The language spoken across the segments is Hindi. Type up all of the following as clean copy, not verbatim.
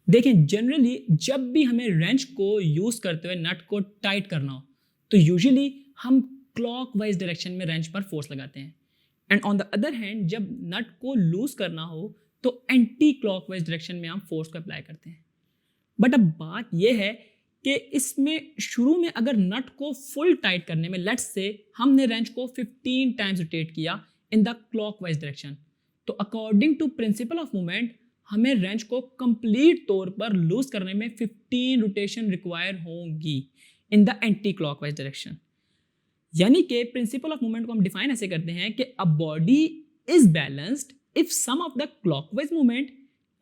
देखें, जनरली जब भी हमें रेंच को यूज़ करते हुए नट को टाइट करना हो तो यूजुअली हम क्लॉकवाइज डायरेक्शन में रेंच पर फोर्स लगाते हैं, and on the other hand जब नट को लूज करना हो तो एंटी क्लॉकवाइज डायरेक्शन में हम फोर्स को अप्लाई करते हैं। बट अब बात यह है कि इसमें शुरू में अगर नट को फुल टाइट करने में लेट्स से हमने रेंच को 15 टाइम्स रोटेट किया इन द क्लॉकवाइज डायरेक्शन, तो according to principle of movement हमें रेंच को कंप्लीट तौर पर लूज करने में 15 रोटेशन रिक्वायर होंगी in the anti clockwise direction. यानी कि प्रिंसिपल ऑफ मूवमेंट को हम डिफाइन ऐसे करते हैं कि a body is balanced if sum of the clockwise movement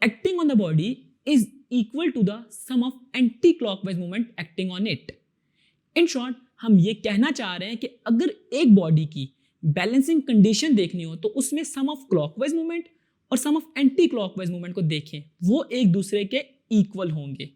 acting on the body is equal to the sum of anti clockwise movement acting on it. In short हम ये कहना चाह रहे हैं कि अगर एक बॉडी की बैलेंसिंग कंडीशन देखनी हो तो उसमें सम ऑफ क्लॉकवाइज मूवमेंट और सम ऑफ एंटी क्लॉकवाइज मूवमेंट को देखें, वो एक दूसरे के इक्वल होंगे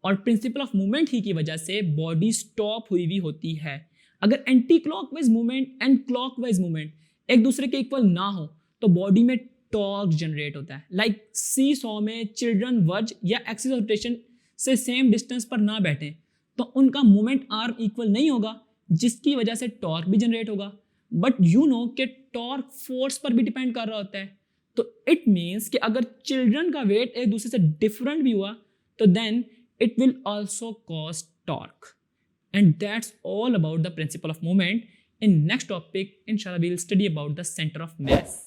और प्रिंसिपल ऑफ मूवमेंट ही की वजह से बॉडी स्टॉप हुई हुई होती है। अगर anti clockwise movement and clockwise movement एक दूसरे के इक्वल ना हो तो बॉडी में टॉर्क जनरेट होता है। लाइक सी सॉ में चिल्ड्रन वर्ज या एक्सिस ऑफ रोटेशन से सेम डिस्टेंस पर ना बैठे तो उनका मूवमेंट आर्म इक्वल नहीं होगा, जिसकी वजह से टॉर्क भी जनरेट होगा। बट यू नो कि टॉर्क फोर्स पर भी डिपेंड कर रहा होता है, तो इट मीन्स कि अगर चिल्ड्रन का वेट एक दूसरे से डिफरेंट भी हुआ तो then it will also cause torque. And that's all about the principle of movement. In next topic, inshallah, we'll study about the center of mass.